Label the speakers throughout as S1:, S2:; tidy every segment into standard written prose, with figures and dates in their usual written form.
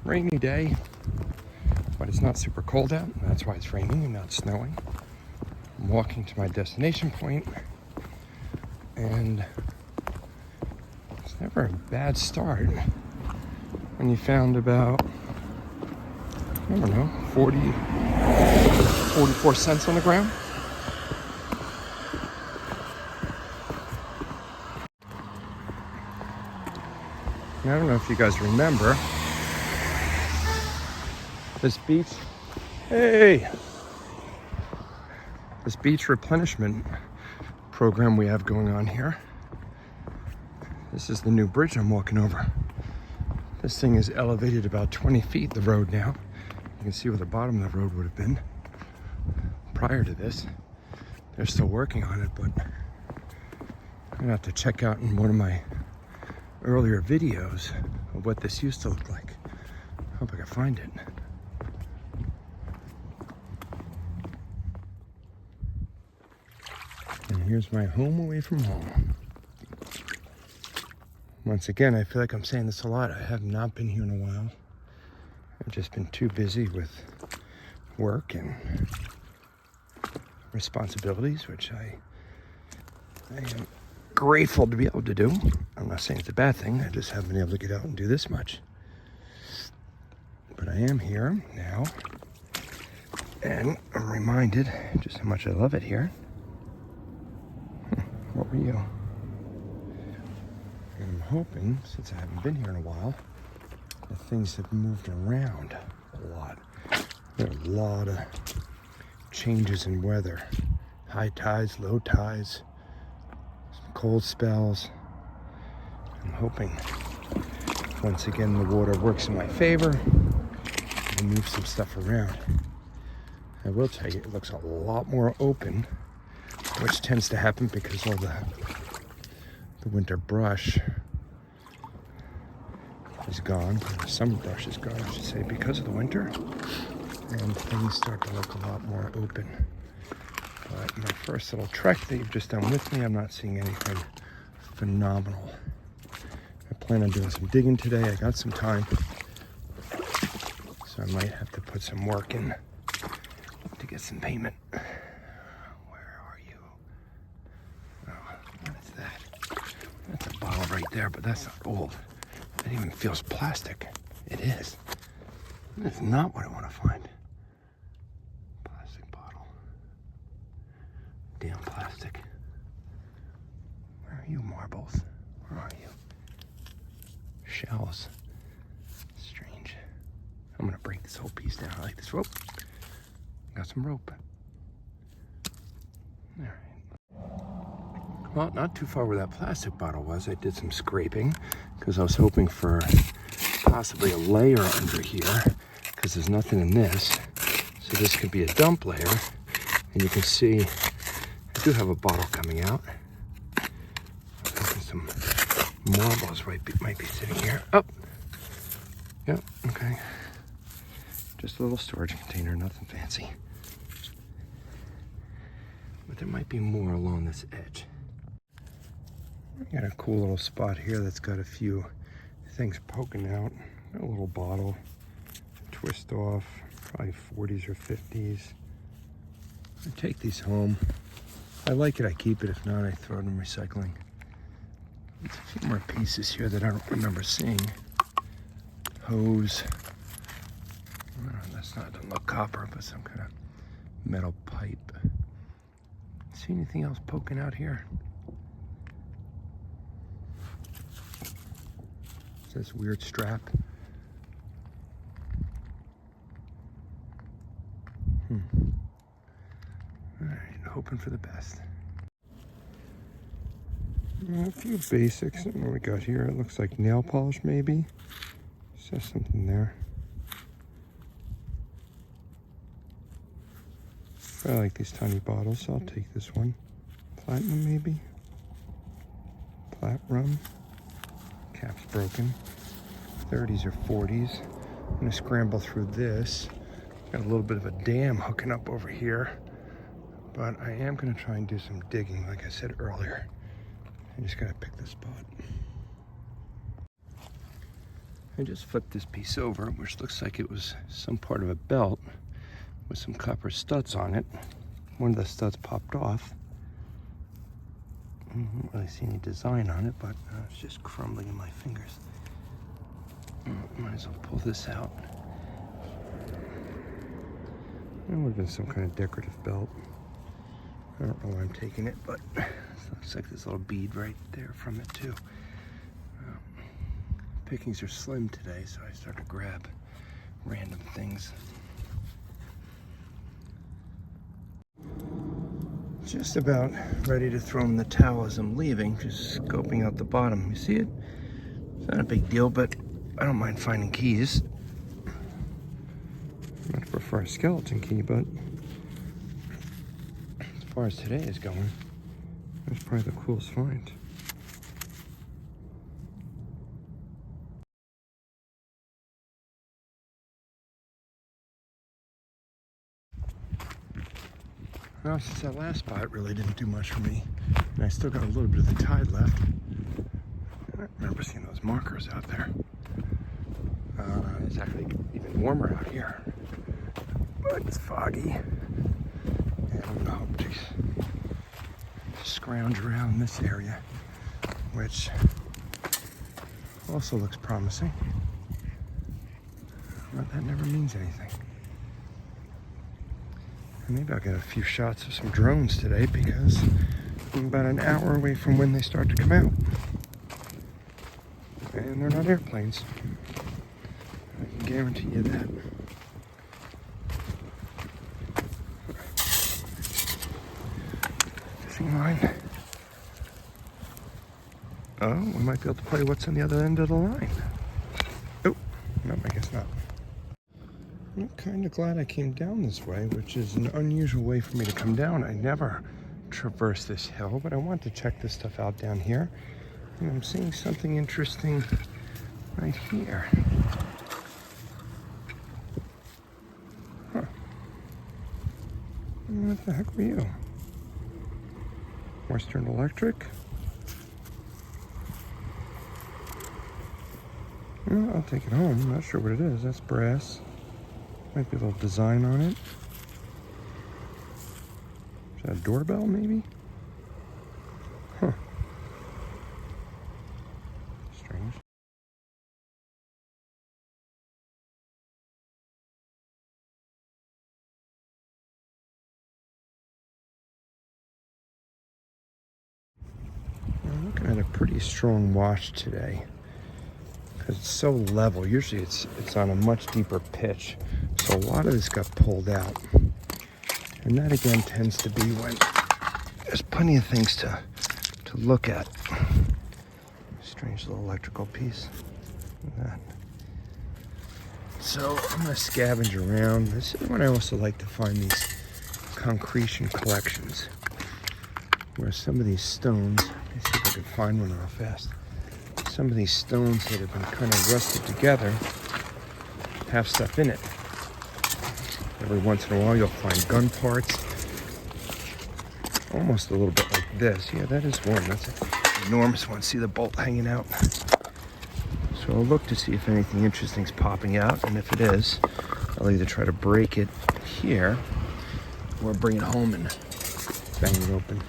S1: Rainy day, but it's not super cold out. That's why it's raining and not snowing. I'm walking to my destination point, and it's never a bad start when you found about, I don't know, 44 cents on the ground. And I don't know if you guys remember this beach. Hey! This beach replenishment program we have going on here. This is the new bridge I'm walking over. This thing is elevated about 20 feet, the road now. You can see where the bottom of the road would have been prior to this. They're still working on it, but I'm gonna have to check out in one of my earlier videos of what this used to look like. Hope I can find it. And here's my home away from home. Once again, I feel like I'm saying this a lot. I have not been here in a while. I've just been too busy with work and responsibilities, which I am grateful to be able to do. I'm not saying it's a bad thing. I just haven't been able to get out and do this much. But I am here now, and I'm reminded just how much I love it here. What were you? And I'm hoping, since I haven't been here in a while, that things have moved around a lot. There are a lot of changes in weather. High tides, low tides, some cold spells. I'm hoping once again the water works in my favor and moves some stuff around. I will tell you, it looks a lot more open, which tends to happen because all the winter brush is gone. The summer brush is gone, I should say, because of the winter. And things start to look a lot more open. But my first little trek that you've just done with me, I'm not seeing anything phenomenal. I plan on doing some digging today. I got some time. So I might have to put some work in to get some payment. Where are you? Oh, what is that? That's a bottle right there, but that's not old. It even feels plastic. It is. That's not what I want to find. Plastic bottle. Damn plastic. Where are you, marbles? Where are you? Shells. Strange. I'm gonna break this whole piece down. I like this rope. Got some rope. All right. Well, not too far where that plastic bottle was. I did some scraping because I was hoping for possibly a layer under here because there's nothing in this. So this could be a dump layer. And you can see I do have a bottle coming out. Some marbles might be sitting here. Oh, yep, okay. Just a little storage container, nothing fancy. But there might be more along this edge. I got a cool little spot here that's got a few things poking out. A little bottle, twist off, probably 40s or 50s. I take these home. If I like it, I keep it. If not, I throw it in recycling. There's a few more pieces here that I don't remember seeing. Hose. Doesn't look copper, but some kind of metal pipe. See anything else poking out here? It's this weird strap. All right, hoping for the best. A few basics. I don't know what we got here. It looks like nail polish, maybe. Says something there. I like these tiny bottles, so I'll take this one. Platinum, maybe? Plat rum. Cap's broken. 30s or 40s. I'm gonna scramble through this. Got a little bit of a dam hooking up over here. But I am gonna try and do some digging, like I said earlier. I just gotta pick the spot. I just flipped this piece over, which looks like it was some part of a belt with some copper studs on it. One of the studs popped off. I don't really see any design on it, but it's just crumbling in my fingers. Might as well pull this out. It would have been some kind of decorative belt. I don't know why I'm taking it, but it looks like this little bead right there from it too. Pickings are slim today, so I start to grab random things. Just about ready to throw in the towel as I'm leaving, just scoping out the bottom. You see it? It's not a big deal, but I don't mind finding keys. I much prefer a skeleton key, but as far as today is going, that's probably the coolest find. Well, since that last spot, it really didn't do much for me. And I still got a little bit of the tide left. I remember seeing those markers out there. It's actually even warmer out here. But it's foggy. And I'm gonna hope to scrounge around this area, which also looks promising. But that never means anything. And maybe I'll get a few shots of some drones today because I'm about an hour away from when they start to come out. And they're not airplanes. I can guarantee you that. Fishing line. Oh, we might be able to play what's on the other end of the line. Oh, no, I guess not. I'm kind of glad I came down this way, which is an unusual way for me to come down. I never traverse this hill, but I want to check this stuff out down here. And I'm seeing something interesting right here. Huh. What the heck were you? Western Electric? Well, I'll take it home. I'm not sure what it is. That's brass. Might be a little design on it. Is that a doorbell, maybe? Huh. Strange. I'm looking at a pretty strong wash today. Because it's so level. Usually it's on a much deeper pitch. So a lot of this got pulled out. And that again tends to be when there's plenty of things to look at. Strange little electrical piece. Look at that. So I'm gonna scavenge around. This is when I also like to find these concretion collections. Where some of these stones, let me see if I can find one real fast. Some of these stones that have been kind of rusted together have stuff in it. Every once in a while you'll find gun parts. Almost a little bit like this. Yeah, that is one. That's an enormous one. See the bolt hanging out? So I'll look to see if anything interesting is popping out. And if it is, I'll either try to break it here or bring it home and bang it open.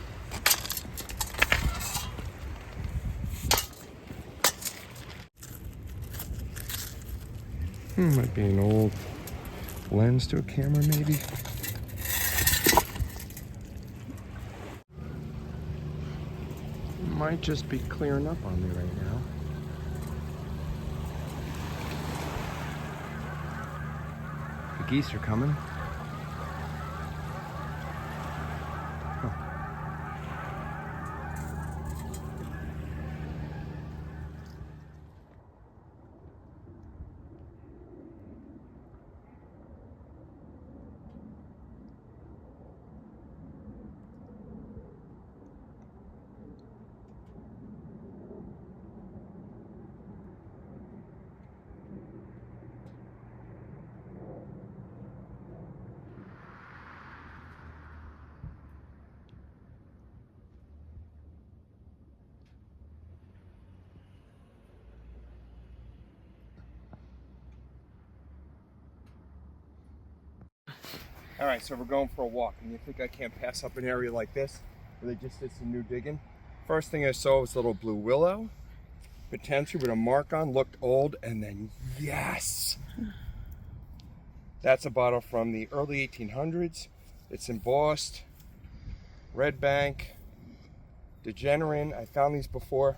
S1: Might be an old lens to a camera, maybe. Might just be clearing up on me right now. The geese are coming. All right, so we're going for a walk, and you think I can't pass up an area like this where they just did some new digging? First thing I saw was a little blue willow, potentially with a mark on, looked old, and then yes! That's a bottle from the early 1800s. It's embossed, red bank, degenerate. I found these before.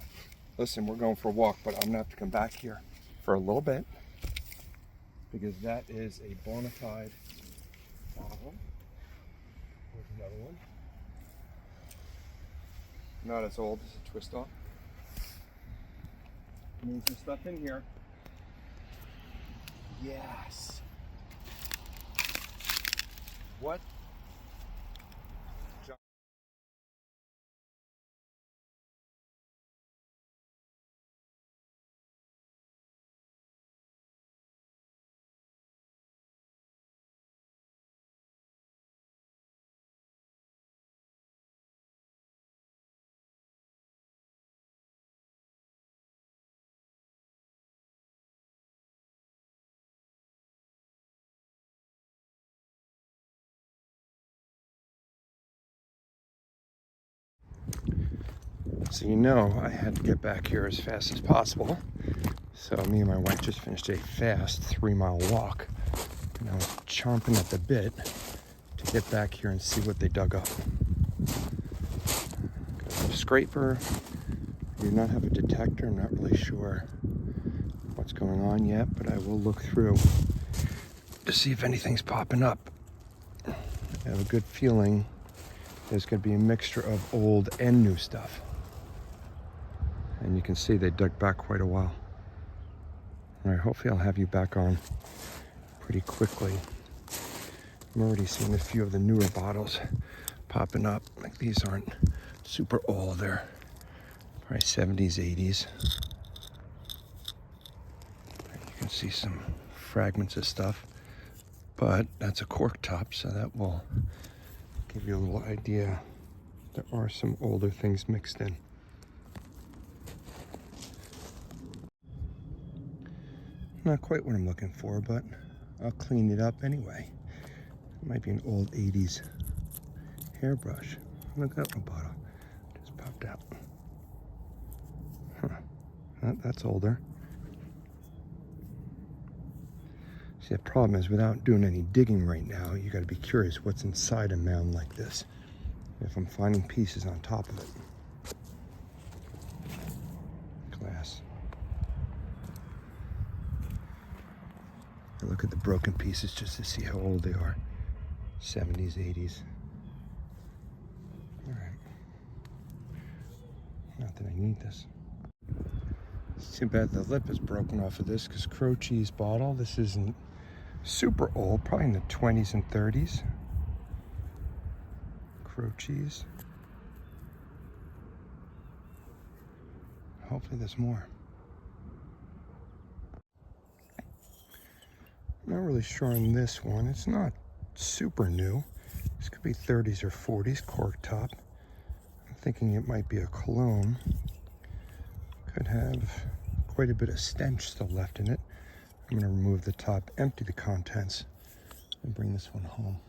S1: Listen, we're going for a walk, but I'm gonna have to come back here for a little bit because that is a bona fide bottle. Here's another one. Not as old as a twist off. There's some stuff in here. Yes. What? So you know I had to get back here as fast as possible. So me and my wife just finished a fast 3-mile walk. And I was chomping at the bit to get back here and see what they dug up. Got a scraper. I do not have a detector. I'm not really sure what's going on yet, but I will look through to see if anything's popping up. I have a good feeling there's going to be a mixture of old and new stuff. And you can see they dug back quite a while. All right, hopefully I'll have you back on pretty quickly. I'm already seeing a few of the newer bottles popping up. Like these aren't super old, they're probably 70s, 80s. You can see some fragments of stuff, but that's a cork top, so that will give you a little idea. There are some older things mixed in. Not quite what I'm looking for, but I'll clean it up anyway. It might be an old 80s hairbrush. Look at that bottle. Just popped out. Huh. That's older. See, the problem is without doing any digging right now, you got to be curious what's inside a mound like this. If I'm finding pieces on top of it. Glass. I look at the broken pieces just to see how old they are. 70s, 80s. All right. Not that I need this. It's too bad the lip is broken off of this because crow cheese bottle. This isn't super old, probably in the 20s and 30s. Crow cheese. Hopefully there's more. I'm not really sure on this one. It's not super new. This could be 30s or 40s cork top. I'm thinking it might be a cologne. Could have quite a bit of stench still left in it. I'm going to remove the top, empty the contents, and bring this one home.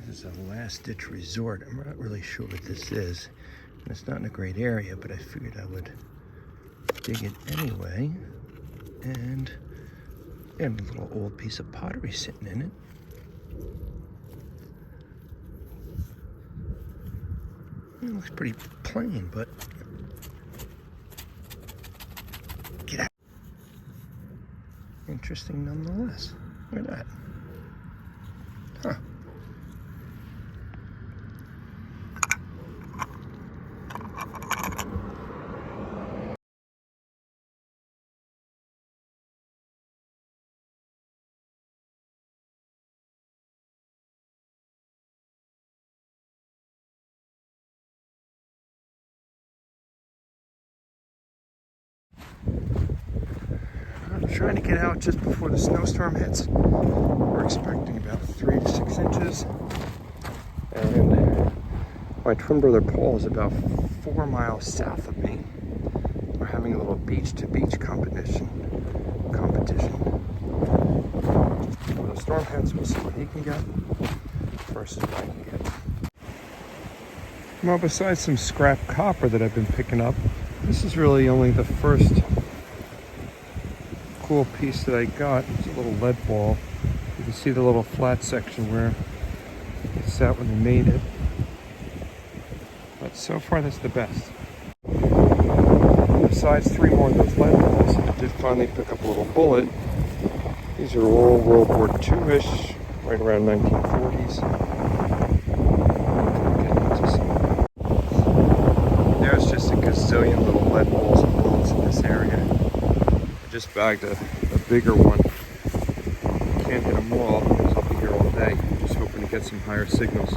S1: This is a last-ditch resort. I'm not really sure what this is. And it's not in a great area, but I figured I would dig it anyway. And a little old piece of pottery sitting in it. It looks pretty plain, but get out. Interesting nonetheless. Look at that. Huh. I'm trying to get out just before the snowstorm hits. We're expecting about 3 to 6 inches. And my twin brother Paul is about 4 miles south of me. We're having a little beach-to-beach competition. When the storm hits, we'll see what he can get versus what I can get. Well, besides some scrap copper that I've been picking up, this is really only the first cool piece that I got. It's a little lead ball. You can see the little flat section where it sat when they made it. But so far, that's the best. Besides 3 more of those lead balls, I did finally pick up a little bullet. These are all World War II-ish, right around 1940s. There's just a gazillion little lead balls and bullets in this area. I just bagged a bigger one. Can't hit them all because I'll be here all day. Just hoping to get some higher signals.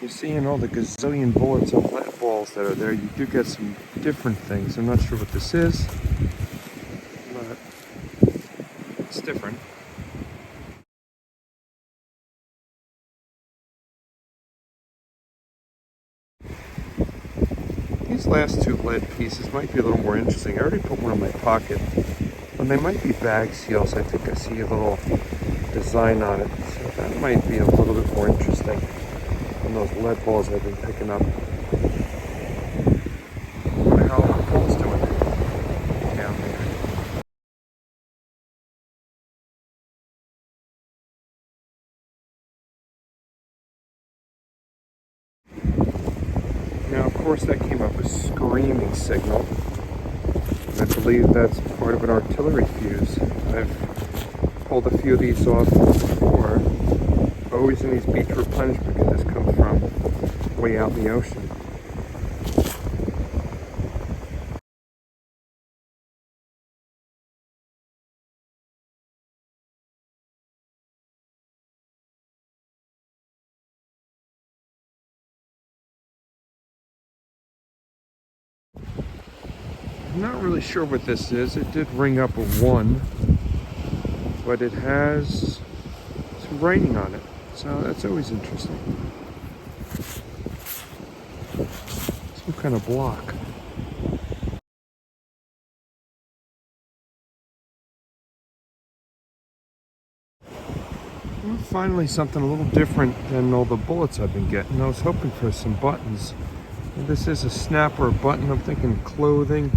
S1: You see in all the gazillion bullets and lead balls that are there, you do get some different things. I'm not sure what this is, but it's different. These last 2 lead pieces might be a little more interesting. I already put one in my pocket, and they might be bag seals. I think I see a little design on it, so that might be a little bit more interesting than those lead balls I've been picking up. What the hell are the balls doing down there? Now, of course, that came up a screaming signal. I believe that's part of an artillery fuse. I've pulled a few of these off before, always in these beach replenishment because this comes from way out in the ocean. I'm not really sure what this is. It did ring up a 1, but it has some writing on it, so that's always interesting. Some kind of block. Well, finally something a little different than all the bullets I've been getting. I was hoping for some buttons. And this is a snap or a button. I'm thinking clothing.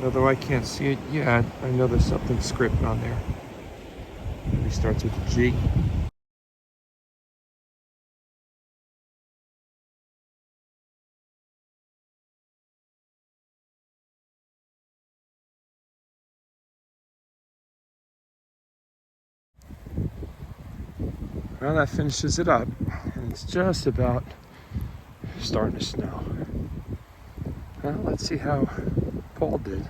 S1: Although I can't see it yet, I know there's something script on there. Maybe starts with a G. Well, that finishes it up. And it's just about starting to snow. Well, let's see how Paul did.